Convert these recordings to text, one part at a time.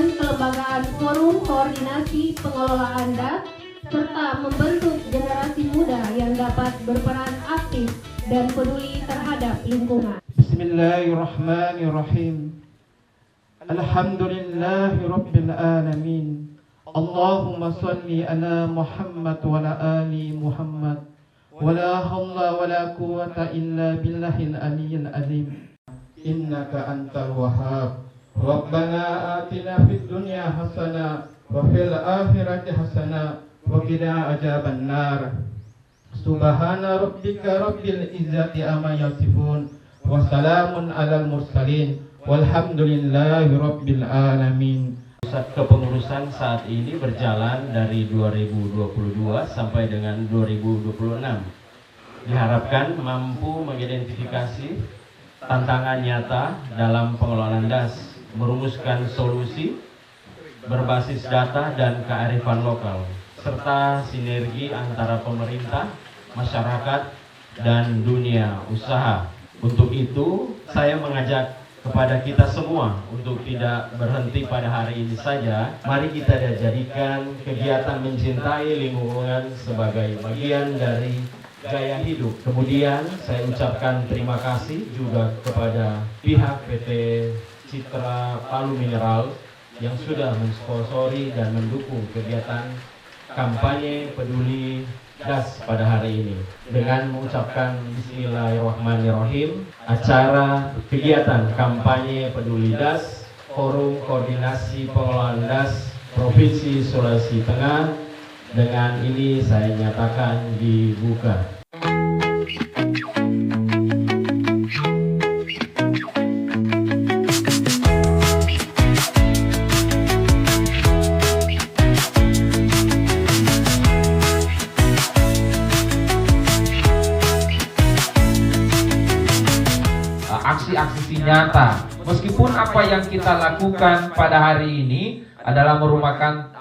mewujudkan kelembagaan forum koordinasi pengelolaan DAS serta membentuk generasi muda yang dapat berperan aktif dan peduli terhadap lingkungan. Bismillahirrahmanirrahim. Alhamdulillahi Rabbil Alamin. Allahumma salli ala Muhammad wa ala ali Muhammad. Wa la hawla wa la quwwata illa billahil aliyyil azim. Innaka antal wahhab. Rabbana atina fid dunya hasanah wa fil akhirati hasanah wa qina adzaban nar. Subhana rabbika rabbil izzati amma yasifun. Wassalamun alal mursalin walhamdulillahi rabbil alamin. Pusat kepengurusan saat ini berjalan dari 2022 sampai dengan 2026. Diharapkan mampu mengidentifikasi tantangan nyata dalam pengelolaan DAS, merumuskan solusi berbasis data dan kearifan lokal, serta sinergi antara pemerintah, masyarakat, dan dunia usaha. Untuk itu, saya mengajak kepada kita semua untuk tidak berhenti pada hari ini saja. Mari kita jadikan kegiatan mencintai lingkungan sebagai bagian dari gaya hidup. Kemudian saya ucapkan terima kasih juga kepada pihak PT Citra Palu Mineral yang sudah mensponsori dan mendukung kegiatan kampanye peduli DAS pada hari ini. Dengan mengucapkan Bismillahirrahmanirrahim, acara kegiatan kampanye peduli DAS Forum Koordinasi Pengelolaan DAS Provinsi Sulawesi Tengah dengan ini saya nyatakan dibuka. Aksi-aksi nyata. Meskipun apa yang kita lakukan pada hari ini adalah merupakan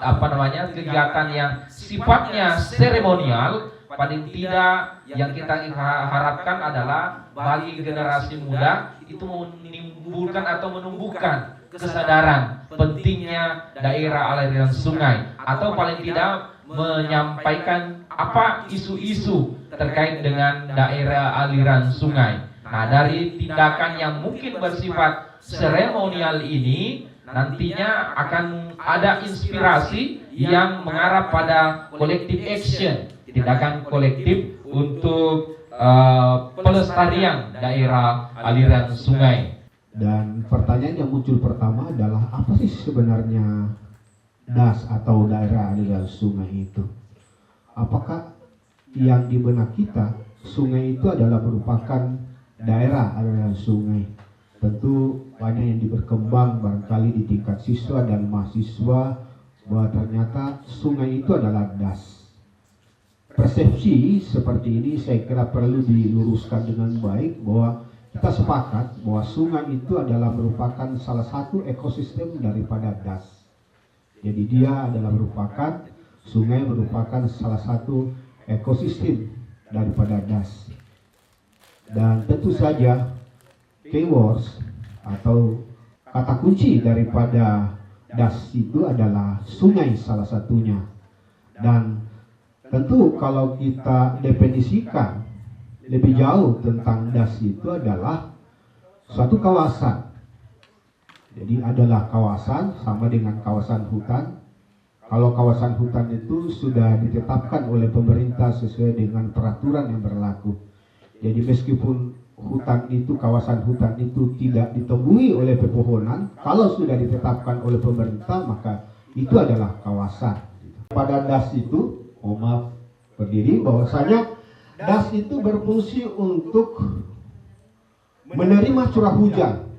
kegiatan yang sifatnya seremonial, paling tidak yang kita harapkan adalah bagi generasi muda itu menimbulkan atau menumbuhkan kesadaran pentingnya daerah aliran sungai, atau paling tidak menyampaikan apa isu-isu terkait dengan daerah aliran sungai. Nah, dari tindakan yang mungkin bersifat seremonial ini nantinya akan ada inspirasi yang mengarah pada collective action, tindakan kolektif untuk pelestarian daerah aliran sungai. Dan pertanyaan yang muncul pertama adalah apa sih sebenarnya DAS atau daerah aliran sungai itu? Apakah yang di benak kita sungai itu adalah merupakan daerah aliran sungai? Tentu banyak yang berkembang barangkali di tingkat siswa dan mahasiswa bahwa ternyata sungai itu adalah DAS. Persepsi seperti ini saya kira perlu diluruskan dengan baik, bahwa kita sepakat bahwa sungai itu adalah merupakan salah satu ekosistem daripada DAS. Jadi dia adalah sungai merupakan salah satu ekosistem daripada DAS. Dan tentu saja keywords atau kata kunci daripada DAS itu adalah sungai salah satunya. Dan tentu kalau kita definisikan lebih jauh tentang DAS itu adalah suatu kawasan. Jadi adalah kawasan sama dengan kawasan hutan. Kalau kawasan hutan itu sudah ditetapkan oleh pemerintah sesuai dengan peraturan yang berlaku. Jadi meskipun kawasan hutan itu tidak ditemui oleh pepohonan, kalau sudah ditetapkan oleh pemerintah maka itu adalah kawasan. Pada DAS itu, berdiri bahwasanya DAS itu berfungsi untuk menerima curah hujan.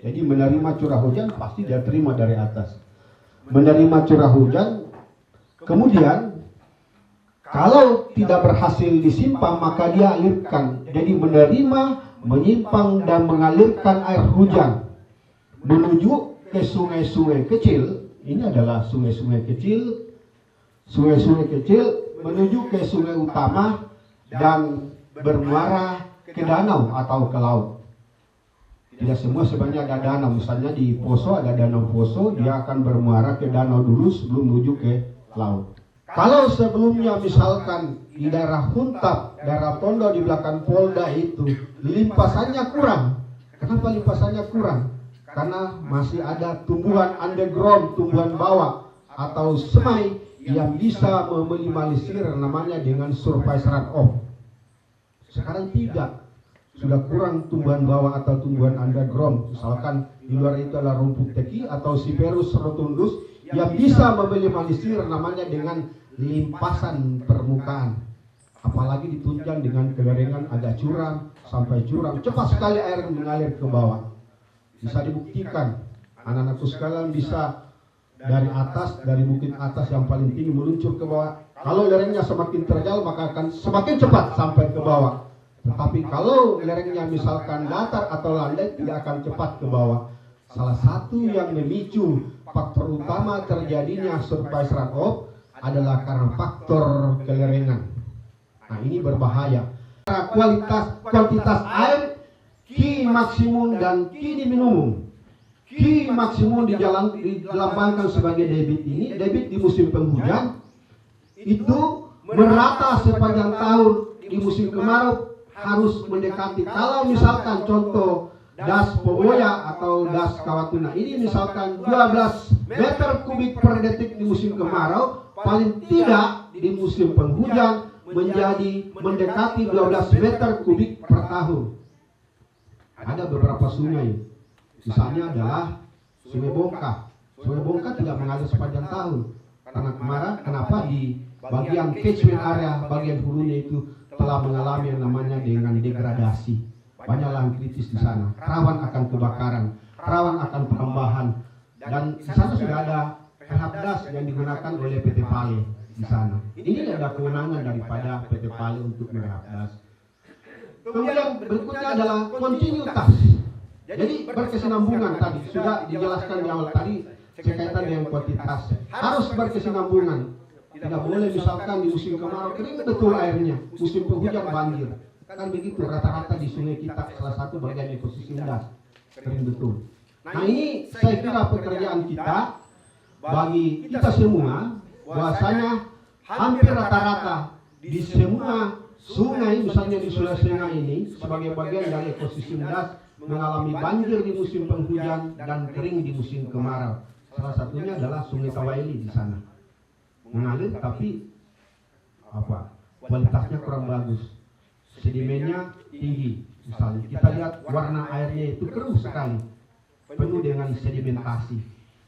Jadi menerima curah hujan pasti dia terima dari atas. Menerima curah hujan, kemudian kalau tidak berhasil disimpan maka dia alirkan. Jadi menerima, menyimpang dan mengalirkan air hujan menuju ke sungai-sungai kecil. Ini adalah sungai-sungai kecil menuju ke sungai utama dan bermuara ke danau atau ke laut. Tidak semua sebenarnya ada danau. Misalnya di Poso ada danau Poso, dia akan bermuara ke danau dulu sebelum menuju ke laut. Kalau sebelumnya misalkan di daerah Huntap, daerah Tondo di belakang Polda itu limpasannya kurang. Kenapa limpasannya kurang? Karena masih ada tumbuhan underground, tumbuhan bawah atau semai yang bisa meminimalisir namanya dengan surface runoff. Sekarang tidak, sudah kurang tumbuhan bawah atau tumbuhan underground. Misalkan di luar itu adalah rumput teki atau Cyperus rotundus yang bisa meminimalisir namanya dengan limpasan permukaan. Apalagi ditunjang dengan kekeringan agak curam sampai curam, cepat sekali air mengalir ke bawah. Bisa dibuktikan, anak-anakku sekalian bisa dari atas, dari bukit atas yang paling tinggi meluncur ke bawah. Kalau lerengnya semakin terjal maka akan semakin cepat sampai ke bawah. Tetapi kalau lerengnya misalkan datar atau landai tidak akan cepat ke bawah. Salah satu yang memicu faktor utama terjadinya surface runoff adalah karena faktor kelerengan. Nah, ini berbahaya. Kuantitas air Ki maksimum dan Ki minimum. Ki maksimum dilambangkan sebagai debit ini, debit di musim penghujan itu merata sepanjang tahun. Di musim kemarau harus mendekati. Kalau misalkan contoh das Poboya atau das Kawatuna ini misalkan 12 meter kubik per detik di musim kemarau, paling tidak di musim penghujan menjadi mendekati 12 meter kubik per tahun. Ada beberapa sungai, misalnya adalah Sungai Bongka. Sungai Bongka tidak mengalir sepanjang tahun karena kemarin kenapa di bagian catchment area bagian hulunya itu telah mengalami yang namanya dengan degradasi. Banyak lahan kritis di sana, rawan akan kebakaran, rawan akan penambahan, dan di sana sudah ada perhabdas yang digunakan oleh PT Pale di sana. Ini ada kewenangan daripada PT Pale untuk merhabdas. Kemudian berikutnya adalah kontinuitas. Jadi berkesinambungan tadi sudah dijelaskan di awal tadi berkaitan dengan kuantitas. Harus berkesinambungan. Tidak boleh misalkan di musim kemarau kering betul airnya, musim penghujan banjir. Kan begitu rata-rata di sungai kita salah satu bagian ekosistem das kering betul. Nah, ini saya kira pekerjaan kita bagi kita semua, bahwasanya hampir rata-rata di semua sungai, misalnya di Sulawesi ini sebagai bagian dari ekosistem das mengalami banjir di musim penghujan dan kering di musim kemarau. Salah satunya adalah Sungai Tawaili di sana. Mengalir tapi kualitasnya kurang bagus. Sedimennya tinggi. Misalnya kita lihat warna airnya itu keruh sekali, penuh dengan sedimentasi.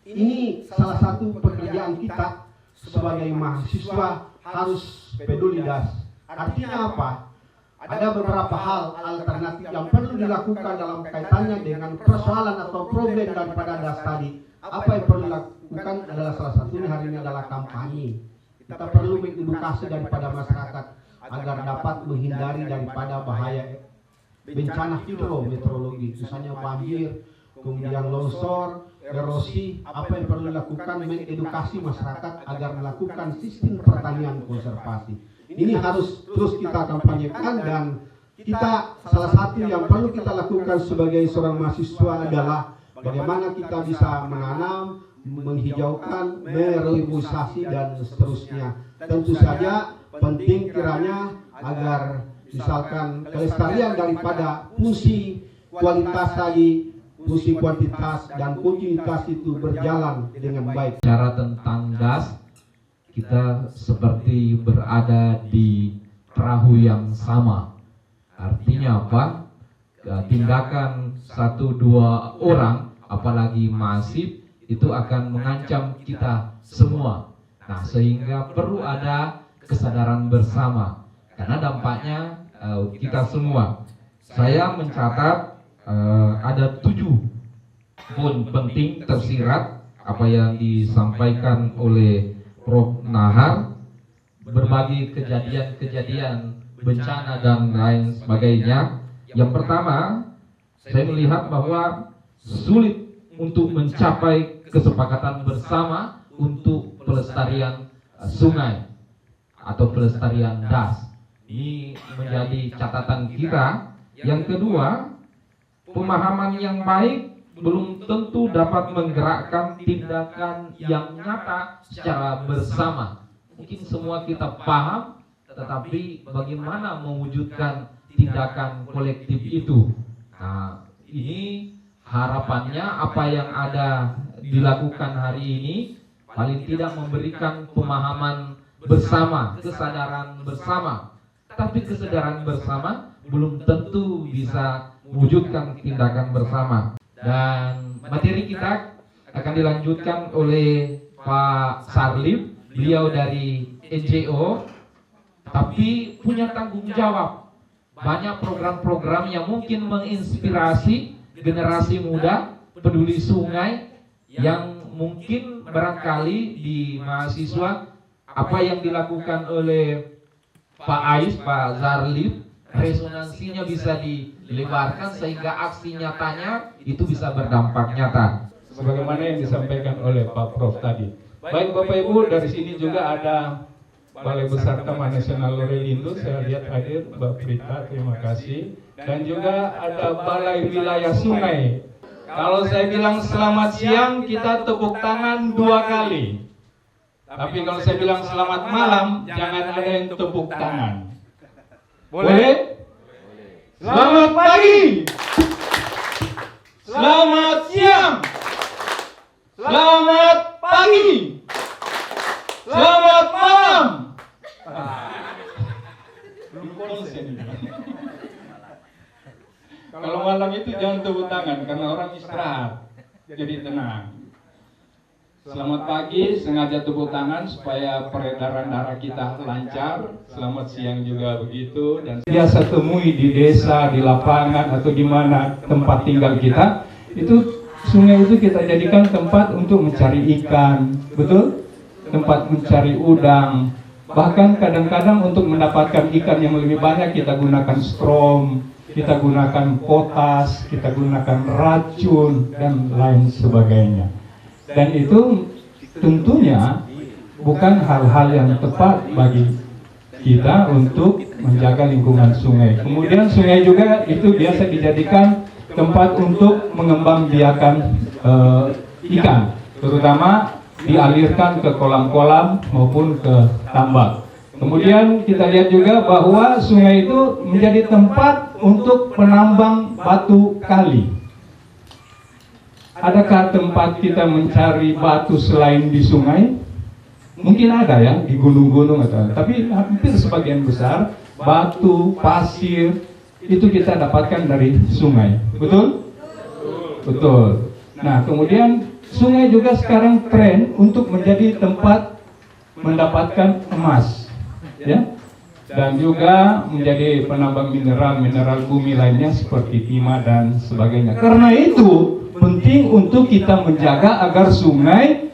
Ini salah satu pekerjaan kita sebagai mahasiswa harus peduli das. Artinya apa? Ada beberapa hal alternatif yang perlu dilakukan dalam kaitannya dengan persoalan atau problem daripada das tadi. Apa yang perlu dilakukan adalah salah satunya hari ini adalah kampanye. Kita perlu mengedukasi daripada masyarakat agar dapat menghindari daripada bahaya bencana hidrometeorologi, misalnya banjir, kemudian longsor, erosi. Apa yang perlu dilakukan mengedukasi masyarakat agar melakukan sistem pertanian konservasi. Ini harus terus kita kampanyekan, dan kita salah satu yang perlu kita lakukan sebagai seorang mahasiswa adalah bagaimana kita bisa menanam, menghijaukan, mereboisasi dan seterusnya. Tentu saja penting kiranya agar misalkan kelestarian daripada fungsi kualitas tadi, fungsi kuantitas dan kontinuitas itu berjalan dengan baik. Cara tentang das, kita seperti berada di perahu yang sama. Artinya apa? Tindakan 1-2 orang, apalagi masif, itu akan mengancam kita semua. Nah, sehingga perlu ada kesadaran bersama, karena dampaknya kita semua. Saya mencatat ada 7 poin penting tersirat apa yang disampaikan oleh Prof. Nahar, berbagi kejadian-kejadian bencana dan lain sebagainya. Yang pertama, saya melihat bahwa sulit untuk mencapai kesepakatan bersama untuk pelestarian sungai atau pelestarian das. Ini menjadi catatan kita. Yang kedua, pemahaman yang baik belum tentu dapat menggerakkan tindakan yang nyata secara bersama. Mungkin semua kita paham, tetapi bagaimana mewujudkan tindakan kolektif itu? Nah, ini harapannya apa yang ada dilakukan hari ini paling tidak memberikan pemahaman bersama, kesadaran bersama. Tapi kesadaran bersama belum tentu bisa mewujudkan tindakan bersama. Dan materi kita akan dilanjutkan oleh Pak Sarlip, beliau dari NGO, tapi punya tanggung jawab. Banyak program-program yang mungkin menginspirasi generasi muda peduli sungai, yang mungkin barangkali di mahasiswa apa yang dilakukan oleh Pak Ais, Pak Zarlip, resonansinya bisa dilebarkan sehingga aksi nyatanya itu bisa berdampak nyata. Sebagaimana yang disampaikan oleh Pak Prof tadi. Baik Bapak Ibu, dari sini juga ada Balai Besar Taman Nasional Lorelindo, saya lihat hadir Mbak Prita, terima kasih. Dan juga ada Balai Wilayah Sungai. Kalau saya bilang selamat siang, kita tepuk tangan 2 kali. Tapi kalau saya bilang selamat malam, jangan ada yang tepuk tangan. Boleh? Selamat pagi. Selamat siang. Selamat pagi. Selamat malam. Belum konsen ini. Kalau malam itu jangan tepuk tangan karena orang istirahat. Jadi tenang. Selamat pagi, sengaja tepuk tangan supaya peredaran darah kita lancar. Selamat siang juga begitu. Dan biasa temui di desa, di lapangan atau di mana tempat tinggal kita, itu sungai itu kita jadikan tempat untuk mencari ikan, betul? Tempat mencari udang. Bahkan kadang-kadang untuk mendapatkan ikan yang lebih banyak kita gunakan strom, kita gunakan potas, kita gunakan racun dan lain sebagainya. Dan itu tentunya bukan hal-hal yang tepat bagi kita untuk menjaga lingkungan sungai. Kemudian sungai juga itu biasa dijadikan tempat untuk mengembangbiakan ikan, terutama dialirkan ke kolam-kolam maupun ke tambak. Kemudian kita lihat juga bahwa sungai itu menjadi tempat untuk penambang batu kali. Adakah tempat kita mencari batu selain di sungai? Mungkin ada ya, di gunung-gunung atau, tapi hampir sebagian besar batu, pasir itu kita dapatkan dari sungai. Betul? Betul. Nah, kemudian sungai juga sekarang tren untuk menjadi tempat mendapatkan emas, ya, dan juga menjadi penambang mineral bumi lainnya seperti timah dan sebagainya. Karena itu penting untuk kita menjaga agar sungai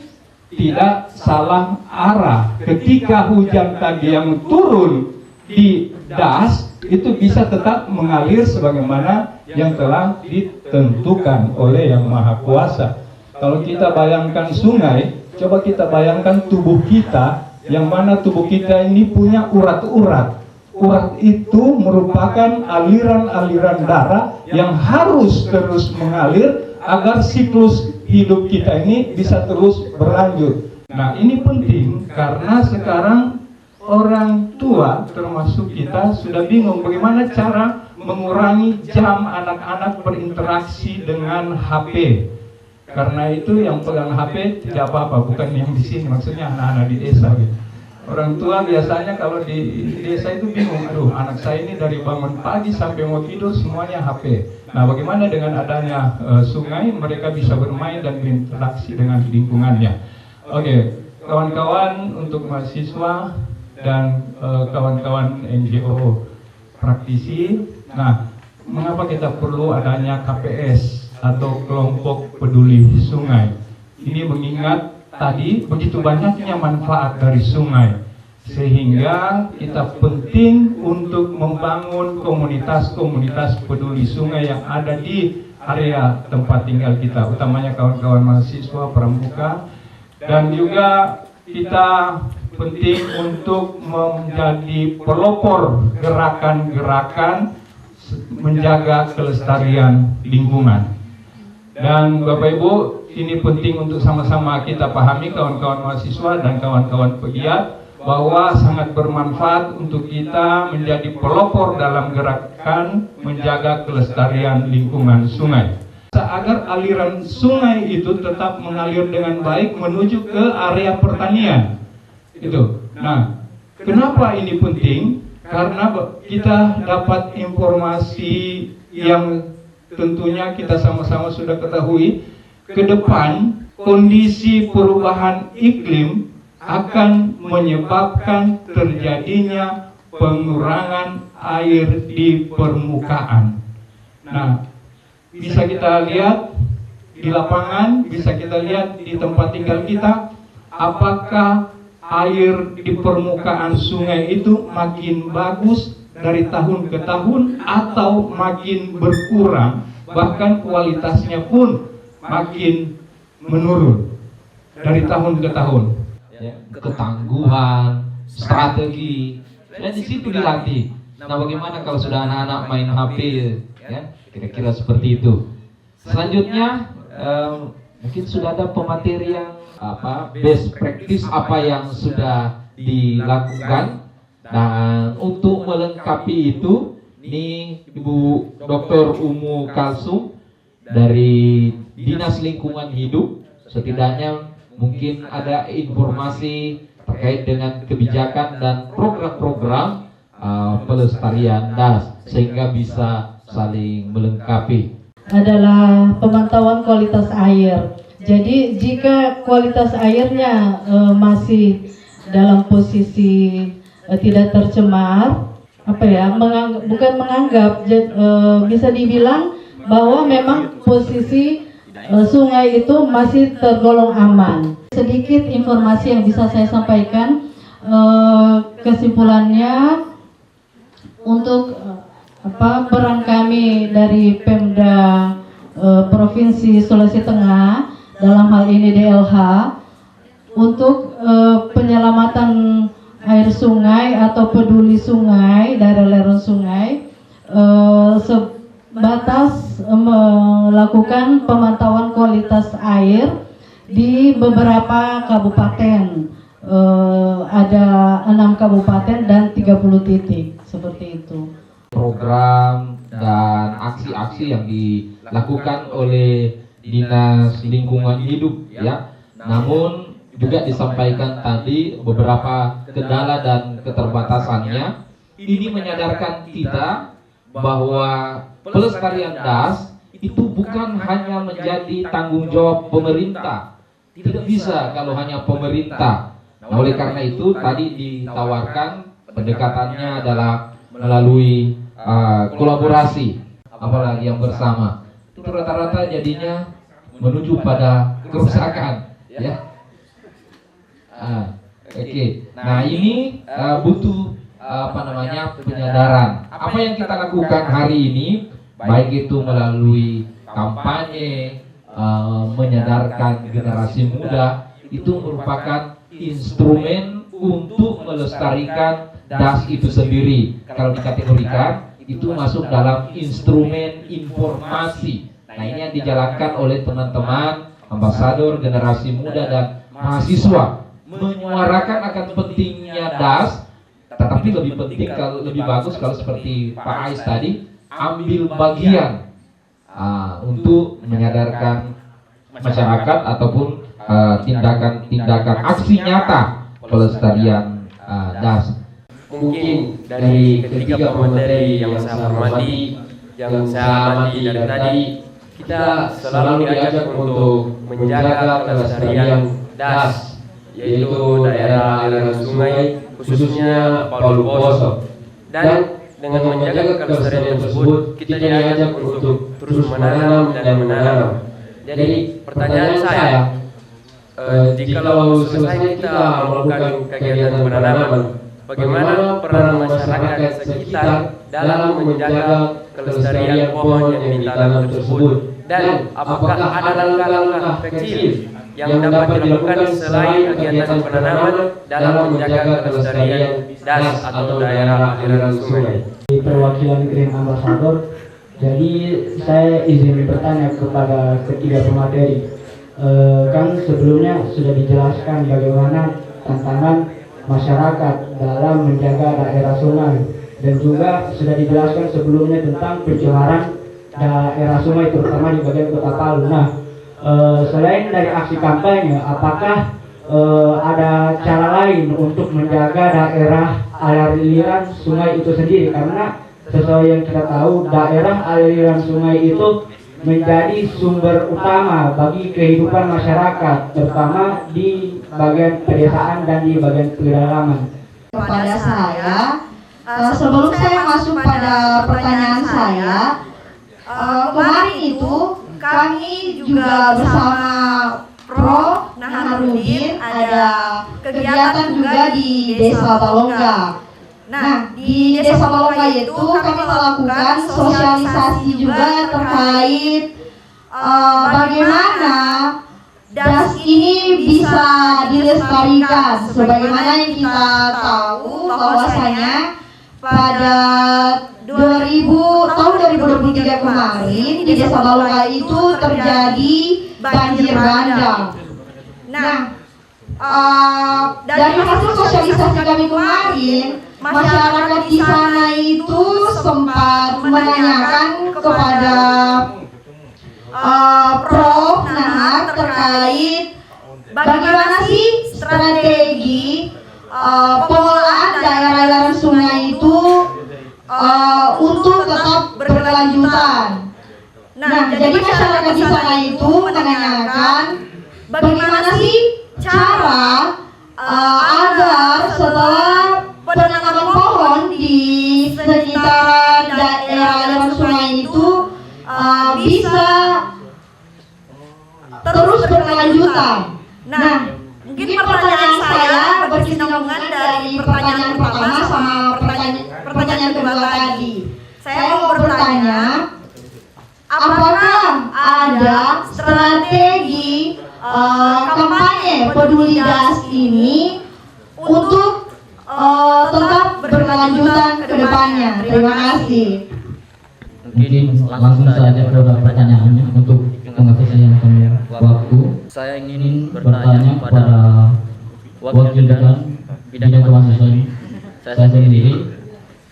tidak salah arah. Ketika hujan tadi yang turun di das itu bisa tetap mengalir sebagaimana yang telah ditentukan oleh Yang Maha Kuasa. Kalau kita bayangkan sungai, coba kita bayangkan tubuh kita, yang mana tubuh kita ini punya urat-urat. Urat itu merupakan aliran-aliran darah yang harus terus mengalir agar siklus hidup kita ini bisa terus berlanjut. Nah, ini penting karena sekarang orang tua termasuk kita sudah bingung bagaimana cara mengurangi jam anak-anak berinteraksi dengan HP. Karena itu yang pegang HP tidak apa-apa, bukan yang di sini, maksudnya anak-anak di desa gitu. Orang tua biasanya kalau di desa itu bingung, aduh anak saya ini dari bangun pagi sampai mau tidur semuanya HP. Nah, bagaimana dengan adanya sungai, mereka bisa bermain dan berinteraksi dengan lingkungannya. Oke, kawan-kawan untuk mahasiswa dan kawan-kawan NGO praktisi. Nah, mengapa kita perlu adanya KPS atau kelompok peduli sungai? Ini mengingat tadi begitu banyaknya manfaat dari sungai, sehingga kita penting untuk membangun komunitas-komunitas peduli sungai yang ada di area tempat tinggal kita, utamanya kawan-kawan mahasiswa pramuka. Dan juga kita penting untuk menjadi pelopor gerakan-gerakan menjaga kelestarian lingkungan. Dan Bapak Ibu, ini penting untuk sama-sama kita pahami, kawan-kawan mahasiswa dan kawan-kawan pegiat, bahwa sangat bermanfaat untuk kita menjadi pelopor dalam gerakan menjaga kelestarian lingkungan sungai, agar aliran sungai itu tetap mengalir dengan baik menuju ke area pertanian. Itu. Nah, kenapa ini penting? Karena kita dapat informasi yang tentunya kita sama-sama sudah ketahui, ke depan kondisi perubahan iklim akan menyebabkan terjadinya pengurangan air di permukaan. Nah, bisa kita lihat di lapangan, bisa kita lihat di tempat tinggal kita, apakah air di permukaan sungai itu makin bagus dari tahun ke tahun atau makin berkurang, bahkan kualitasnya pun makin menurun dari tahun ke tahun. Ya, ketangguhan, strategi, dan di situ dilatih. Nah, bagaimana kalau sudah anak-anak main HP, ya, kira-kira seperti itu. Selanjutnya, mungkin sudah ada pemateri yang best practice apa yang sudah dilakukan. Dan untuk melengkapi itu, ini Ibu Dr. Umu Kalsum dari Dinas Lingkungan Hidup, setidaknya mungkin ada informasi terkait dengan kebijakan dan program-program pelestarian DAS sehingga bisa saling melengkapi. Adalah pemantauan kualitas air. Jadi jika kualitas airnya masih dalam posisi tidak tercemar, bukan menganggap, bisa dibilang bahwa memang posisi sungai itu masih tergolong aman. Sedikit informasi yang bisa saya sampaikan, kesimpulannya untuk peran kami dari Pemda Provinsi Sulawesi Tengah dalam hal ini DLH untuk penyelamatan air sungai atau peduli sungai dari lereng sungai, sebatas melakukan pemantauan kualitas air di beberapa kabupaten, ada 6 kabupaten dan 30 titik seperti itu. Program dan aksi-aksi yang dilakukan oleh Dinas Lingkungan Hidup, ya. Namun juga disampaikan tadi beberapa kendala dan keterbatasannya. Ini menyadarkan kita bahwa pelestarian DAS itu bukan hanya menjadi tanggung jawab pemerintah. Tidak bisa kalau hanya pemerintah. Nah, oleh karena itu tadi ditawarkan pendekatannya adalah melalui kolaborasi, apalagi yang bersama. Itu rata-rata jadinya menuju pada kerusakan, ya. Nah, ini butuh penyadaran. Apa yang kita lakukan hari ini, baik itu melalui kampanye, menyadarkan generasi muda, itu merupakan instrumen untuk melestarikan DAS itu sendiri. Kalau dikategorikan, itu masuk dalam instrumen informasi. Nah, ini yang dijalankan oleh teman-teman ambasador generasi muda dan mahasiswa, menyuarakan akan pentingnya DAS, tetapi lebih penting, kalau lebih bagus kalau seperti Pak Ais tadi, ambil bagian untuk menyadarkan masyarakat ataupun tindakan aksi nyata pelestarian DAS. Mungkin dari ketiga pemateri yang saya hormati, yang saya amati dari tadi, kita selalu diajak untuk menjaga kelestarian DAS, yaitu daerah aliran sungai, khususnya Palu Poso. Dan dengan menjaga kelestarian tersebut, kita diajak untuk terus menanam dan menanam. Jadi pertanyaan saya, jikalau selesai kita melakukan kegiatan penanaman, bagaimana peran masyarakat sekitar dalam menjaga kelestarian pohon yang ditanam tersebut? Dan apakah ada langkah-langkah kecil yang dapat dilakukan selain kegiatan penanaman dalam menjaga kelestarian das atau daerah aliran sungai. Di perwakilan Green Ambassador, jadi saya izin bertanya kepada ketiga pemateri. Kan sebelumnya sudah dijelaskan bagaimana tantangan masyarakat dalam menjaga daerah sungai, dan juga sudah dijelaskan sebelumnya tentang pencemaran daerah sungai terutama di bagian Kota Palu. Nah, selain dari aksi kampanye, apakah ada cara lain untuk menjaga daerah aliran sungai itu sendiri? Karena sesuai yang kita tahu, daerah aliran sungai itu menjadi sumber utama bagi kehidupan masyarakat, terutama di bagian pedesaan dan di bagian pedalaman. Kepada saya, sebelum saya masuk pada pertanyaan saya, kemarin itu kami juga bersama Prof. Naharudin ada kegiatan juga di Desa Balongga. Nah, di Desa Balongga itu kami melakukan sosialisasi juga terkait bagaimana das ini bisa dilestarikan. Sebagaimana yang kita tahu bahwasanya pada tahun 2023 kemarin di Desa Balongga itu terjadi banjir bandang. Nah, dari hasil sosialisasi kami kemarin, masyarakat di sana itu sempat menanyakan kepada Prof. Nahar terkait bagaimana sih strategi pengelolaan daerah aliran sungai itu untuk tetap berkelanjutan. Nah, jadi masyarakat di sana itu menanyakan bagaimana sih cara agar setelah penanaman pohon di sekitaran daerah aliran sungai itu bisa terus berkelanjutan. Nah, mungkin pertanyaan saya berkesinambungan dari pertanyaan pertama sama pertanyaan kedua tadi. Saya mau bertanya, apakah ada strategi kampanye peduli das ini untuk tetap berkelanjutan ke depannya? Terima kasih. Mungkin langsung saja pada pertanyaannya untuk pengabdian waktu. Saya ingin bertanya kepada wakil dekan bidang kemahasiswaan saya sendiri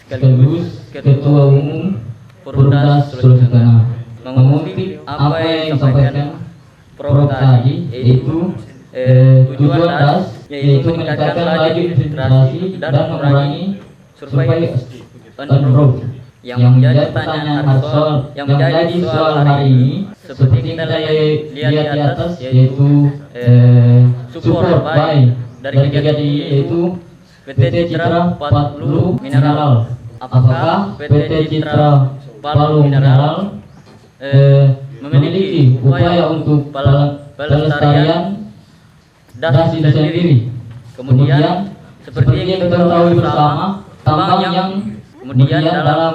sekaligus ketua umum Perumdas Sulawesi Tengah, mengutip apa yang disampaikan Prof tadi, yaitu tujuan DAS yaitu meningkatkan laju infiltrasi dan mengurangi survei on road. Yang menjadi pertanyaan yang menjadi soal hari ini, seperti kita lihat di atas, yaitu support by dari kegiatan yaitu PT Citra Palu Mineral. Apakah PT Citra Palu Mineral memiliki upaya untuk pelestarian das itu sendiri? Kemudian seperti yang kita ketahui bersama, tambang yang kemudian dalam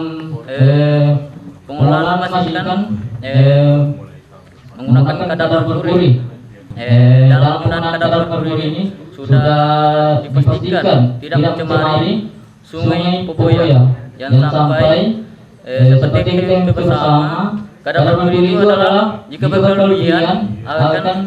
pengelolaan memastikan menggunakan kadar merkuri. Dalam penggunaan kadar merkuri ini sudah dipastikan tidak mencemari Sungai Poboya, yang sampai seperti kita bersama, kadar merkuri itu adalah jika berlebihan akan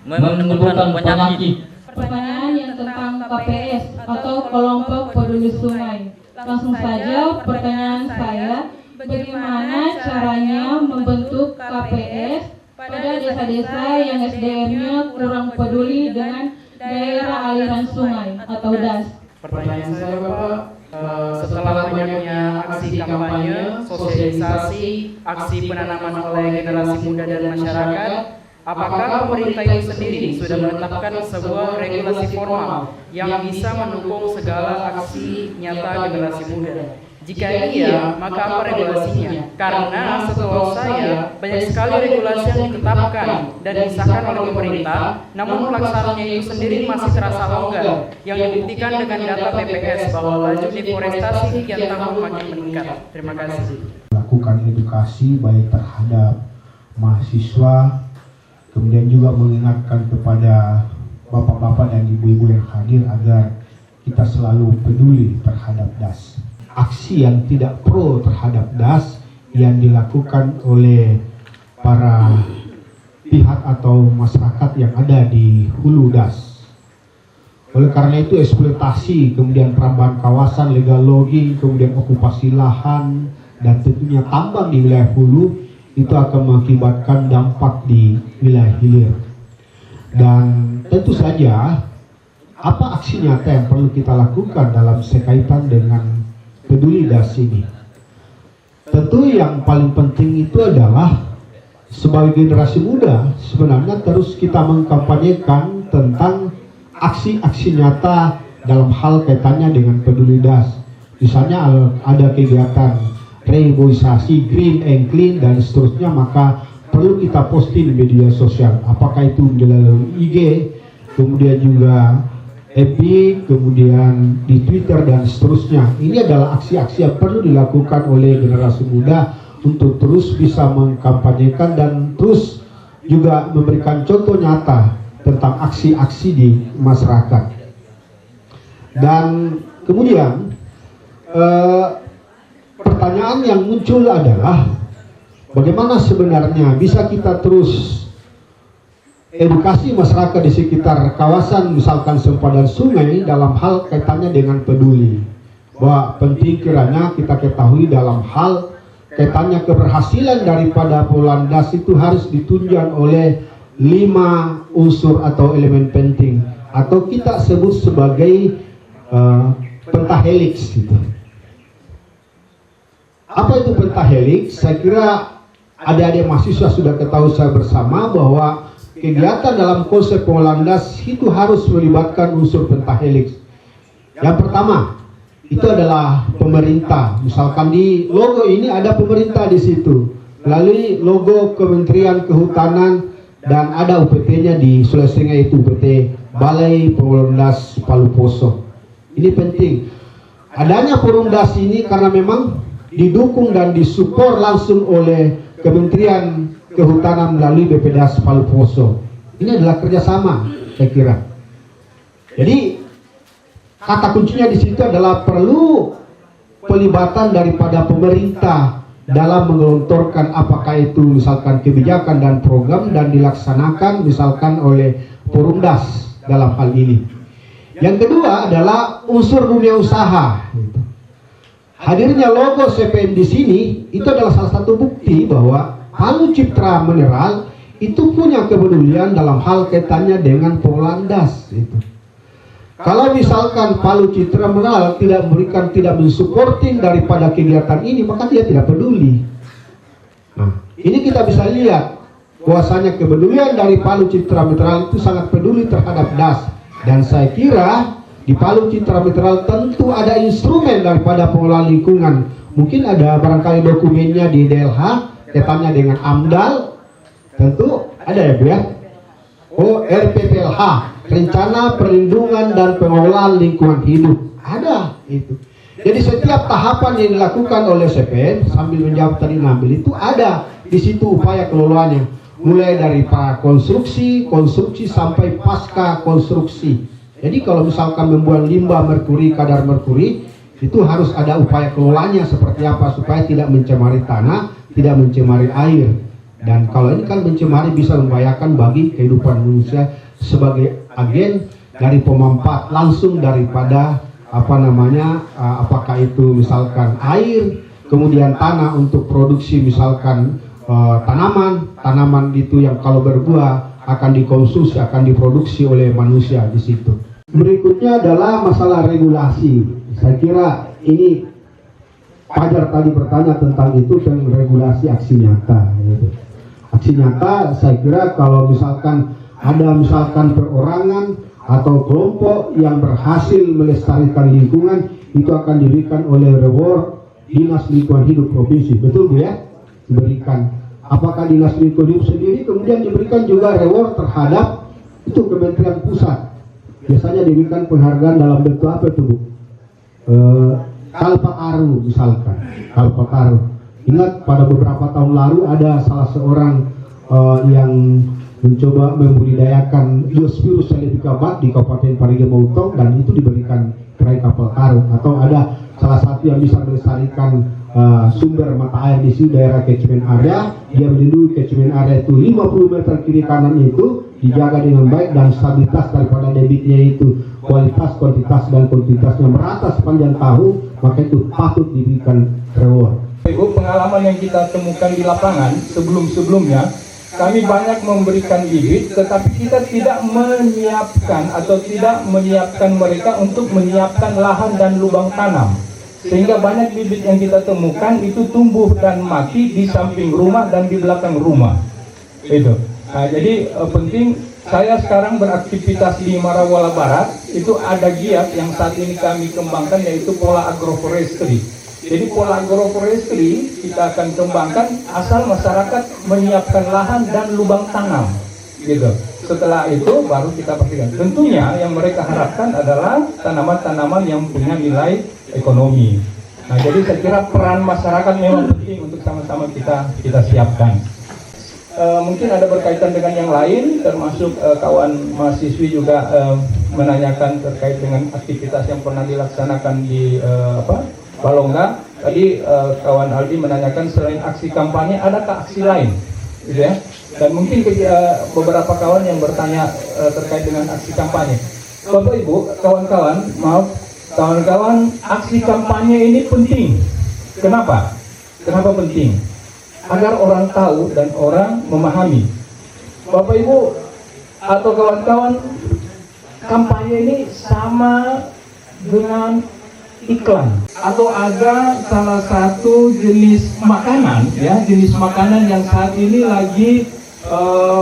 menimbulkan penyakit. Pertanyaan yang tentang KPS atau kelompok peduli sungai. Langsung saja pertanyaan saya, bagaimana caranya membentuk KPS pada desa-desa yang SDM-nya kurang peduli dengan daerah aliran sungai atau DAS? Pertanyaan saya Bapak, setelah banyaknya aksi kampanye, sosialisasi, aksi penanaman oleh generasi muda dan masyarakat, apakah pemerintah itu sendiri sudah menetapkan sebuah regulasi formal yang bisa mendukung segala aksi nyata generasi muda? Jika iya, maka apa regulasinya? Karena setahu saya banyak sekali regulasi yang ditetapkan dan disahkan oleh pemerintah, namun pelaksanaannya itu sendiri masih terasa longgar, yang dibuktikan dengan data BPS bahwa laju deforestasi kian tahun makin meningkat. Terima kasih. Lakukan edukasi baik terhadap mahasiswa, kemudian juga mengingatkan kepada bapak-bapak dan ibu-ibu yang hadir agar kita selalu peduli terhadap DAS. Aksi yang tidak pro terhadap DAS yang dilakukan oleh para pihak atau masyarakat yang ada di hulu DAS. Oleh karena itu eksploitasi, kemudian perambahan kawasan, legal logging, kemudian okupasi lahan, dan tentunya tambang di wilayah hulu itu akan mengakibatkan dampak di wilayah hilir. Dan tentu saja apa aksi nyata yang perlu kita lakukan dalam sekaitan dengan peduli DAS ini? Tentu yang paling penting itu adalah sebagai generasi muda sebenarnya terus kita mengkampanyekan tentang aksi-aksi nyata dalam hal kaitannya dengan peduli DAS. Misalnya ada kegiatan reboisasi, green and clean dan seterusnya, maka perlu kita posting di media sosial. Apakah itu melalui IG, kemudian juga FB, kemudian di Twitter dan seterusnya. Ini adalah aksi-aksi yang perlu dilakukan oleh generasi muda untuk terus bisa mengkampanyekan dan terus juga memberikan contoh nyata tentang aksi-aksi di masyarakat. Dan kemudian pertanyaan yang muncul adalah bagaimana sebenarnya bisa kita terus edukasi masyarakat di sekitar kawasan misalkan sempadan sungai dalam hal kaitannya dengan peduli, bahwa penting kiranya kita ketahui dalam hal kaitannya keberhasilan daripada pengelolaan DAS itu harus ditunjang oleh 5 unsur atau elemen penting atau kita sebut sebagai pentahelix gitu. Apa itu pentahelix? Saya kira adik-adik mahasiswa sudah ketahui saya bersama bahwa kegiatan dalam konsep pengelolaan DAS itu harus melibatkan unsur pentahelix. Yang pertama itu adalah pemerintah. Misalkan di logo ini ada pemerintah di situ, melalui logo Kementerian Kehutanan dan ada UPT-nya di Sulawesi Tengah itu UPT Balai Pengelolaan DAS Palu Poso. Ini penting. Adanya forum DAS ini karena memang didukung dan disupport langsung oleh Kementerian Kehutanan melalui BPDAS Palu Poso. Ini adalah kerjasama, saya kira. Jadi kata kuncinya di situ adalah perlu pelibatan daripada pemerintah dalam menggelontorkan apakah itu misalkan kebijakan dan program dan dilaksanakan misalkan oleh forum DAS dalam hal ini. Yang kedua adalah unsur dunia usaha. Hadirnya logo CPM di sini itu adalah salah satu bukti bahwa Palu Citra Mineral itu punya kepedulian dalam hal kaitannya dengan pengelolaan DAS. Kalau misalkan Palu Citra Mineral tidak mensupporting daripada kegiatan ini, maka dia tidak peduli. Nah, ini kita bisa lihat bahwasanya kepedulian dari Palu Citra Mineral itu sangat peduli terhadap DAS. Dan saya kira di Palu Citra Mineral tentu ada instrumen daripada pengelolaan lingkungan. Mungkin ada barangkali dokumennya di DLH, kaitannya dengan AMDAL, tentu ada ya Bu ya. RPPLH, Rencana Perlindungan dan Pengelolaan Lingkungan Hidup, ada itu. Jadi setiap tahapan yang dilakukan oleh CPN sambil menjawab tadi Nabil itu ada di situ upaya kelolanya, mulai dari prakonstruksi, konstruksi sampai pasca konstruksi. Jadi kalau misalkan membuang limbah merkuri, kadar merkuri, itu harus ada upaya kelolanya seperti apa supaya tidak mencemari tanah, tidak mencemari air. Dan kalau ini kan mencemari bisa membahayakan bagi kehidupan manusia sebagai agen dari pemanfaat langsung daripada apakah itu misalkan air, kemudian tanah untuk produksi misalkan tanaman itu yang kalau berbuah akan dikonsumsi, akan diproduksi oleh manusia di situ. Berikutnya adalah masalah regulasi. Saya kira ini Fajar tadi bertanya tentang itu dan regulasi aksi nyata. Aksi nyata saya kira kalau misalkan ada misalkan perorangan atau kelompok yang berhasil melestarikan lingkungan, itu akan diberikan oleh reward Dinas Lingkungan Hidup Provinsi. Betul Bu ya? Diberikan. Apakah Dinas Lingkungan Hidup sendiri kemudian diberikan juga reward terhadap itu Kementerian Pusat. Biasanya diberikan penghargaan dalam bentuk apa itu Bu? Kalpataru misalkan. Kalpataru. Ingat pada beberapa tahun lalu ada salah seorang yang mencoba membudidayakan Diospirus celebica Bat di Kabupaten Parigi Motong, dan itu diberikan gerai kapal karung. Atau ada salah satu yang bisa melestarikan sumber mata air di sini, daerah catchment area, dia melindungi catchment area itu 50 meter kiri kanan itu dijaga dengan baik, dan stabilitas daripada debitnya itu kualitas, kuantitas, dan kuantitasnya merata sepanjang tahun, maka itu patut diberikan reward. Ibu, pengalaman yang kita temukan di lapangan sebelum-sebelumnya, kami banyak memberikan bibit, tetapi kita tidak menyiapkan atau tidak menyiapkan mereka untuk menyiapkan lahan dan lubang tanam. Sehingga banyak bibit yang kita temukan itu tumbuh dan mati di samping rumah dan di belakang rumah. Itu. Nah, jadi penting, saya sekarang beraktivitas di Marawala Barat, itu ada giat yang saat ini kami kembangkan, yaitu pola agroforestry. Jadi pola agroforestry kita akan kembangkan asal masyarakat menyiapkan lahan dan lubang tanam. Gitu. Setelah itu baru kita pastikan. Tentunya yang mereka harapkan adalah tanaman-tanaman yang punya nilai ekonomi. Nah, jadi saya kira peran masyarakat memang penting untuk sama-sama kita siapkan. Mungkin ada berkaitan dengan yang lain, termasuk kawan mahasiswi juga menanyakan terkait dengan aktivitas yang pernah dilaksanakan di Balongga. Tadi kawan Aldi menanyakan selain aksi kampanye, adakah aksi lain, gitu ya? Dan mungkin beberapa kawan yang bertanya terkait dengan aksi kampanye. Bapak Ibu, kawan-kawan, kawan-kawan, aksi kampanye ini penting. Kenapa? Kenapa penting? Agar orang tahu dan orang memahami. Bapak Ibu atau kawan-kawan, kampanye ini sama dengan iklan, atau ada salah satu jenis makanan, ya, jenis makanan yang saat ini lagi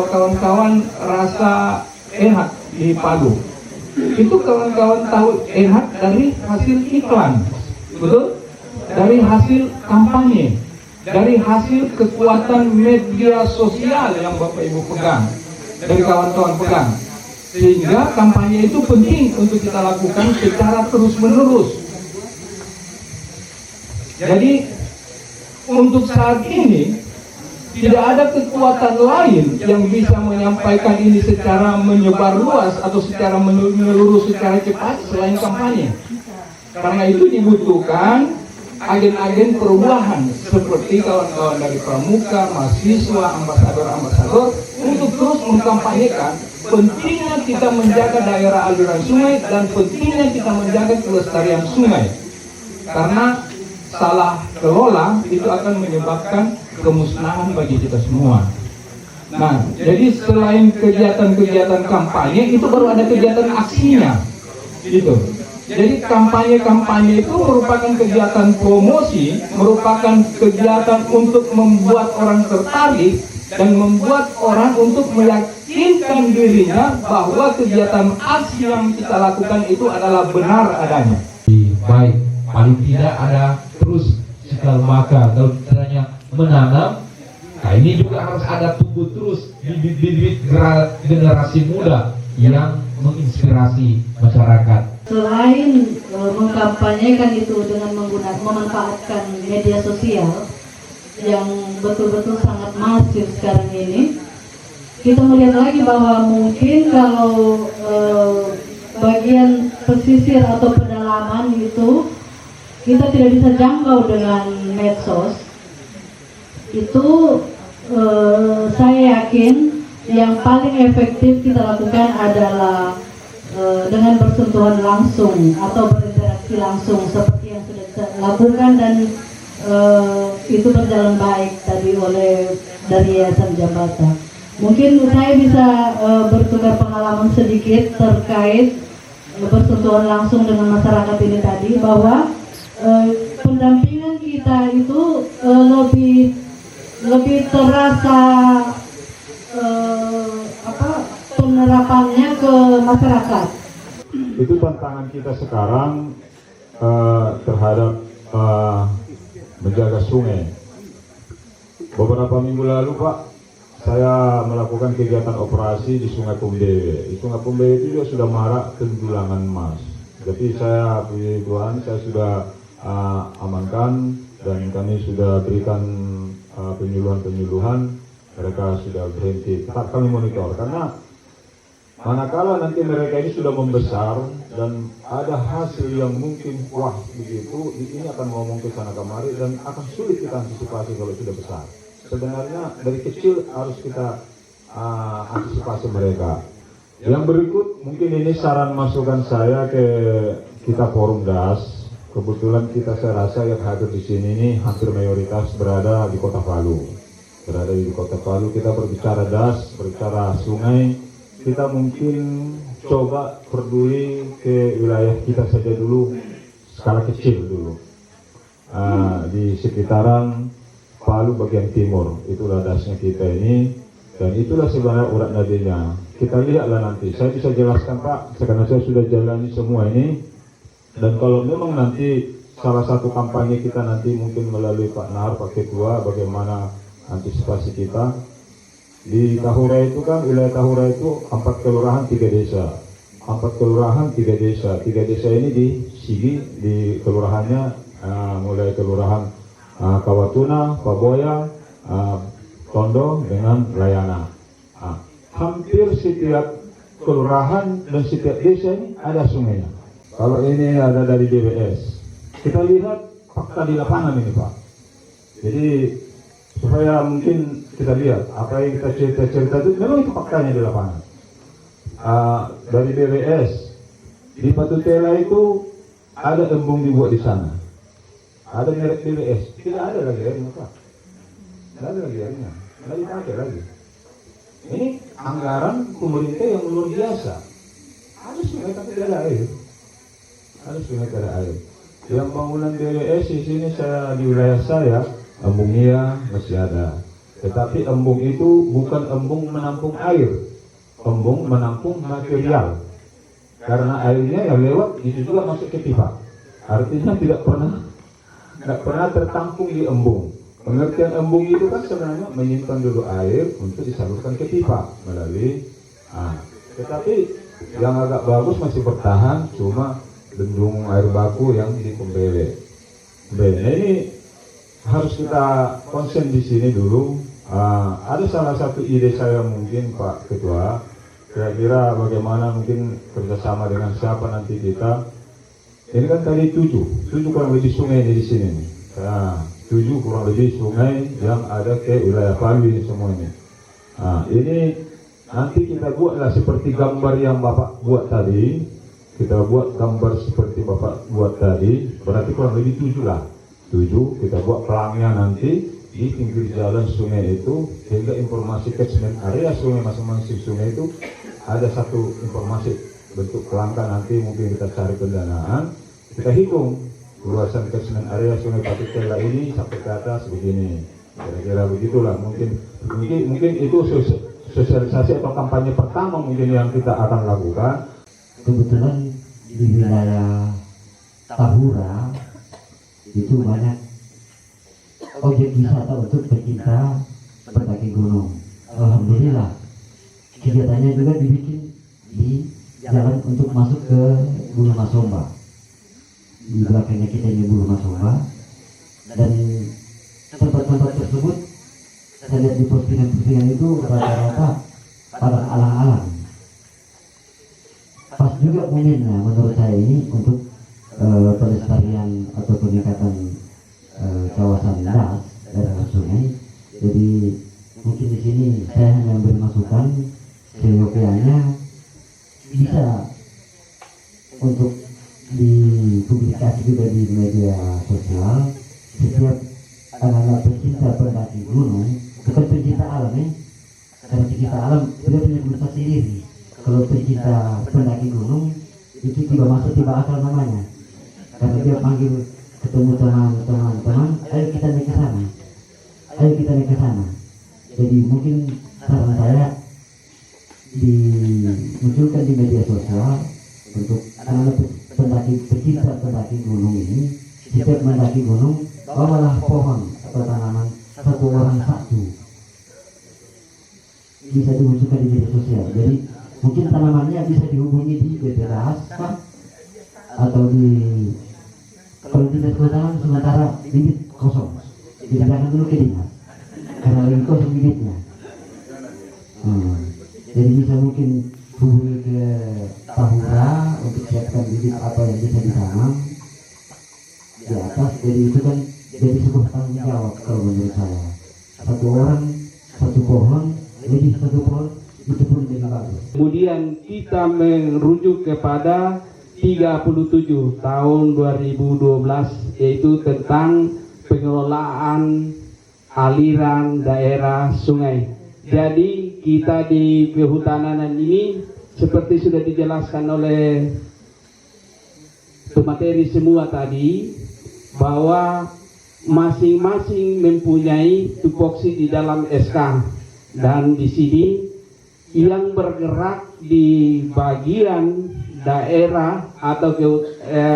kawan-kawan rasa enak di Palu. Itu kawan-kawan tahu enak dari hasil iklan, betul? Dari hasil kampanye, dari hasil kekuatan media sosial yang Bapak Ibu pegang, dari kawan-kawan pegang. Sehingga kampanye itu penting untuk kita lakukan secara terus-menerus. Jadi untuk saat ini tidak ada kekuatan lain yang bisa menyampaikan ini secara menyebar luas atau secara menyeluruh secara cepat selain kampanye. Karena itu dibutuhkan agen-agen perubahan seperti kawan-kawan dari pramuka, mahasiswa, ambasador-ambasador untuk terus mengkampanyekan pentingnya kita menjaga daerah aliran sungai dan pentingnya kita menjaga kelestarian sungai. Karena salah kelola itu akan menyebabkan kemusnahan bagi kita semua. Nah, jadi selain kegiatan-kegiatan kampanye, itu baru ada kegiatan aksinya, gitu. Jadi kampanye-kampanye itu merupakan kegiatan promosi, merupakan kegiatan untuk membuat orang tertarik dan membuat orang untuk meyakinkan dirinya bahwa kegiatan aksi yang kita lakukan itu adalah benar adanya. Baik, paling tidak ada terus cikal bakal kalau caranya menanam. Nah, ini juga harus ada tumbuh terus bibit-bibit generasi muda yang menginspirasi masyarakat. Selain mengkampanyekan itu dengan memanfaatkan media sosial yang betul-betul sangat masif sekarang ini, kita melihat lagi bahwa mungkin kalau bagian pesisir atau pedalaman itu kita tidak bisa jangkau dengan medsos. Itu saya yakin yang paling efektif kita lakukan adalah dengan bersentuhan langsung atau berinteraksi langsung seperti yang sudah kita lakukan, dan itu berjalan baik tadi dari Yayasan Jambata. Mungkin saya bisa bertukar pengalaman sedikit terkait bersentuhan langsung dengan masyarakat ini tadi, bahwa pendampingan kita itu lebih terasa penerapannya ke masyarakat. Itu tantangan kita sekarang terhadap menjaga sungai. Beberapa minggu lalu, Pak, saya melakukan kegiatan operasi di Sungai Pumbewe. Di Sungai Pumbewe itu juga sudah marak tenggelamkan emas. Jadi saya puji Tuhan, saya sudah amankan dan kami sudah berikan penyuluhan-penyuluhan mereka sudah berhenti. Tetap kami monitor karena manakala nanti mereka ini sudah membesar dan ada hasil yang mungkin wah begitu, ini akan ngomong ke sana kemari dan akan sulit kita antisipasi kalau sudah besar. Sebenarnya dari kecil harus kita antisipasi mereka. Yang berikut mungkin ini saran masukan saya ke kita forum DAS. Kebetulan saya rasa yang hadir di sini ini hampir mayoritas berada di Kota Palu. Berada di Kota Palu, kita berbicara DAS, berbicara sungai. Kita mungkin coba peduli ke wilayah kita saja dulu, skala kecil dulu. Di sekitaran Palu bagian timur, itulah dasnya kita ini, dan itulah sebenarnya urat nadinya. Kita lihatlah nanti, saya bisa jelaskan Pak, karena saya sudah jalani semua ini, dan kalau memang nanti salah satu kampanye kita nanti mungkin melalui Pak Nahar, Pak Ketua, bagaimana antisipasi kita. Di Tahura itu kan, wilayah Tahura itu 4 kelurahan 3 desa. 4 kelurahan 3 desa. 3 desa ini di Sigi, di kelurahannya mulai kelurahan Kawatuna, Paboya, Tondo dengan Layana. Hampir setiap kelurahan dan setiap desa ini ada sungainya. Kalau ini ada dari DBS. Kita lihat fakta di lapangan ini Pak. Jadi supaya mungkin kita lihat apa yang kita cerita itu memang itu faktanya di lapangan. Dari BWS di Batu Tela itu ada embung dibuat di sana, ada merek BWS, tidak ada lagi airnya Pak, tidak ada lagi airnya, tidak dipakai lagi. Ini anggaran pemerintah yang luar biasa. Ada sungai tapi tidak ada air, ada sungai tidak ada air. Yang bangunan BWS di sini di wilayah saya embungnya masih ada. Tetapi embung itu bukan embung menampung air, embung menampung material. Karena airnya yang lewat itu juga masuk ke pipa. Artinya tidak pernah tertampung di embung. Pengertian embung itu kan sebenarnya menyimpan dulu air untuk disalurkan ke pipa melalui. Tetapi yang agak bagus masih bertahan cuma bendung air baku yang di Pembele. Nah ini harus kita konsen di sini dulu. Ada salah satu ide saya mungkin Pak Ketua, kira-kira bagaimana mungkin kerjasama dengan siapa nanti kita. Ini kan tadi 7 kurang lebih sungai di sini nih. 7 kurang lebih sungai yang ada ke wilayah Palu ini semua ini. Ini nanti kita buatlah seperti gambar yang Bapak buat tadi. Kita buat gambar seperti Bapak buat tadi. Berarti kurang lebih 7 lah. 7 kita buat pelangnya nanti di pinggir jalan sungai itu, sehingga informasi catchment area sungai masing-masing sungai itu ada satu informasi bentuk pelangka. Nanti mungkin kita cari pendanaan, kita hitung luasan catchment area sungai Batu Tela ini sampai ke atas begini, kira-kira begitulah. Mungkin itu sosialisasi atau kampanye pertama mungkin yang kita akan lakukan. Kebetulan di wilayah Tahura itu banyak objek wisata untuk pecinta pendaki gunung. Alhamdulillah kegiatannya juga dibikin di jalan untuk masuk ke Bulu Masomba. Di belakangnya kita ini Bulu Masomba, dan tempat-tempat tersebut saya lihat di postingan-postingan itu rata-rata pada alang-alang. Pas juga momennya menurut saya ini untuk pelestarian atau peningkatan kawasan DAS daerah sungai. Jadi mungkin di sini saya hanya memberi masukan, seyogyanya bisa untuk dipublikasi juga di media sosial. Setiap anak-anak pecinta pendaki gunung, bukan pencinta alam karena pencinta alam dia punya keputusan sendiri. Kalau pencinta pendaki gunung itu tiba masuk tiba akal namanya, karena dia panggil ketemu teman-teman, ayo kita naik ke sana. Jadi mungkin saran saya dimunculkan di media sosial untuk anak-anak pecinta pendaki gunung ini. Setiap mendaki gunung bawalah pohon atau tanaman satu orang satu, bisa dimunculkan di media sosial. Jadi mungkin tanamannya bisa dihubungi di BPRAS atau di, kalau tidak kehutanan sementara bibit kosong, jadi jangan dulu ke dinas karena lagi kosong bibitnya. bibit apa yang bisa ditanam di atas, jadi itu kan jadi sebuah tanggung jawab kalau menurut saya. Satu orang, satu pohon, lebih satu pohon, itu pun menjadi bagus. Kemudian kita merujuk kepada 37 tahun 2012, yaitu tentang pengelolaan aliran daerah sungai. Jadi kita di kehutanan ini seperti sudah dijelaskan oleh pemateri semua tadi, bahwa masing-masing mempunyai tupoksi di dalam SK, dan di sini yang bergerak di bagian daerah atau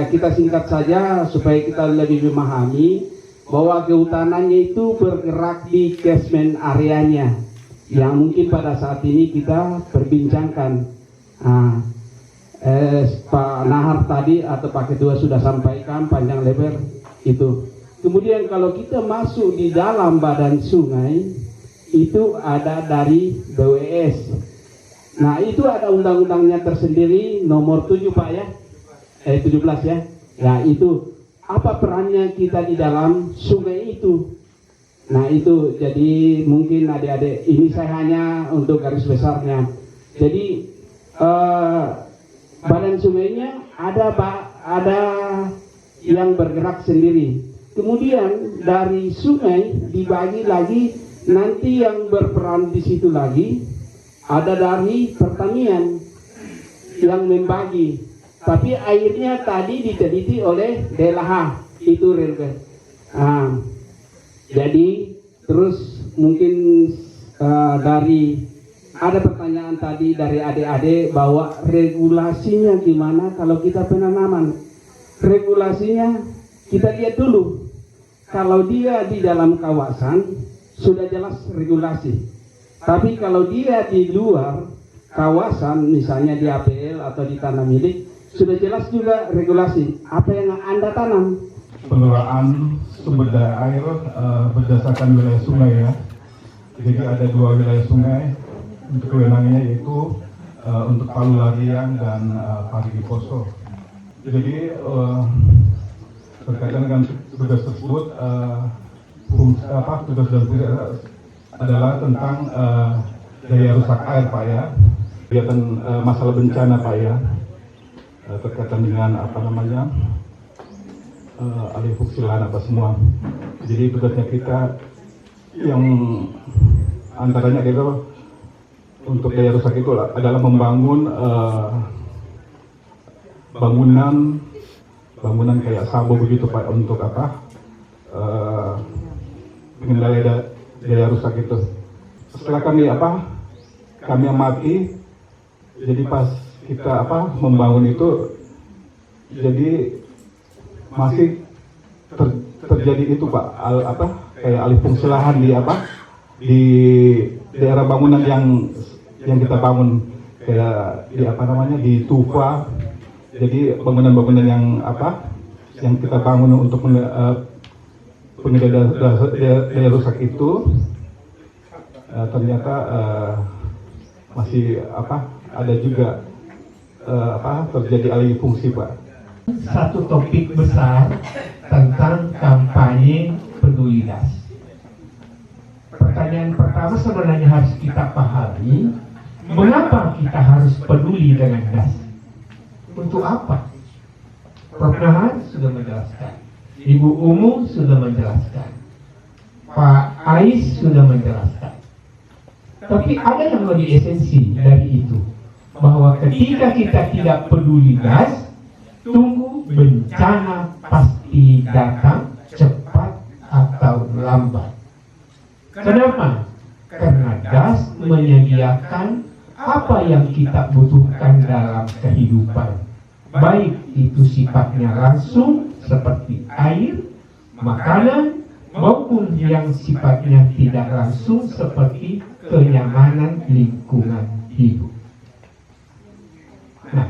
kita singkat saja supaya kita lebih memahami bahwa kehutanannya itu bergerak di catchment areanya yang mungkin pada saat ini kita perbincangkan. Pak Nahar tadi atau Pak Ketua sudah sampaikan panjang lebar itu. Kemudian kalau kita masuk di dalam badan sungai itu ada dari BWS. Nah itu ada undang-undangnya tersendiri nomor 7 Pak ya, 17 ya. Nah itu apa perannya kita di dalam sungai itu. Nah itu jadi mungkin adik-adik ini saya hanya untuk garis besarnya. Jadi badan sungainya ada yang bergerak sendiri. Kemudian dari sungai dibagi lagi, nanti yang berperan di situ lagi ada dari pertanian yang membagi, tapi airnya tadi diteliti oleh DLH itu Rilke. Jadi terus mungkin dari ada pertanyaan tadi dari adik-adik bahwa regulasinya gimana kalau kita penanaman. Regulasinya kita lihat dulu, kalau dia di dalam kawasan sudah jelas regulasi. Tapi kalau dia di luar kawasan, misalnya di APL atau di tanah milik, sudah jelas juga regulasi. Apa yang Anda tanam? Pengelolaan sumber daya air berdasarkan wilayah sungai ya. Jadi ada 2 wilayah sungai untuk kewenangannya, yaitu untuk Palu Larian dan Parigi Poso. Jadi berkaitan dengan tugas tersebut, tugas dan fungsi adalah tentang daya rusak air Pak ya, kegiatan masalah bencana Pak ya, berkaitan dengan apa namanya alih fungsi lahan apa semua. Jadi tugasnya kita yang antaranya itu untuk daya rusak itu adalah membangun bangunan kayak Sabo begitu Pak, untuk apa pengendalian daya rusak itu. Setelah kami amati, jadi pas kita membangun itu, jadi masih terjadi itu Pak, kayak alih fungsi lahan di daerah bangunan yang kita bangun, kayak di Tufa. Jadi bangunan-bangunan yang kita bangun untuk pengendalian daya rusak itu ternyata masih ada juga terjadi alih fungsi Pak. Satu topik besar tentang kampanye peduli das. Pertanyaan pertama sebenarnya harus kita pahami, mengapa kita harus peduli dengan das? Untuk apa? Prof. Nahar sudah menjelaskan, Ibu Umu sudah menjelaskan, Pak Ais sudah menjelaskan. Tapi ada yang lebih esensi dari itu, bahwa ketika kita tidak peduli das, tunggu bencana pasti datang cepat atau lambat. Kenapa? Karena das menyediakan apa yang kita butuhkan dalam kehidupan, baik itu sifatnya langsung seperti air, makanan, maupun yang sifatnya tidak langsung seperti kenyamanan lingkungan hidup. Nah,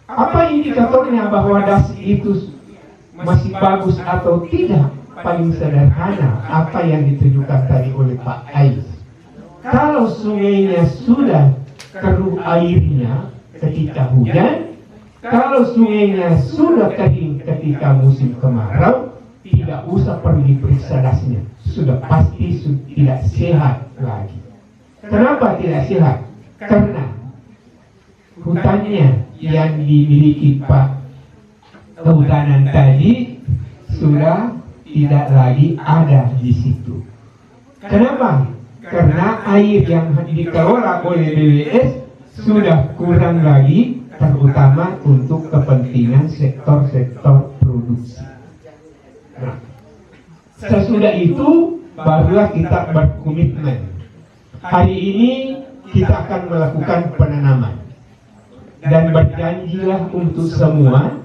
apa indikatornya bahwa das itu masih bagus atau tidak? Paling sederhana apa yang ditunjukkan tadi oleh Pak Ais. Kalau sungainya sudah keruh airnya ketika hujan, Kalau sungainya sudah kering ketika musim kemarau, tidak usah perlu diperiksa dasnya, sudah pasti tidak sehat lagi. Kenapa tidak sehat? Karena hutannya yang dimiliki Pak Kehutanan tadi sudah tidak lagi ada di situ. Kenapa? Karena air yang dikelola oleh BWS sudah kurang lagi, terutama untuk kepentingan sektor-sektor produksi. Nah, sesudah itu barulah kita berkomitmen. Hari ini kita akan melakukan penanaman dan berjanjilah untuk semua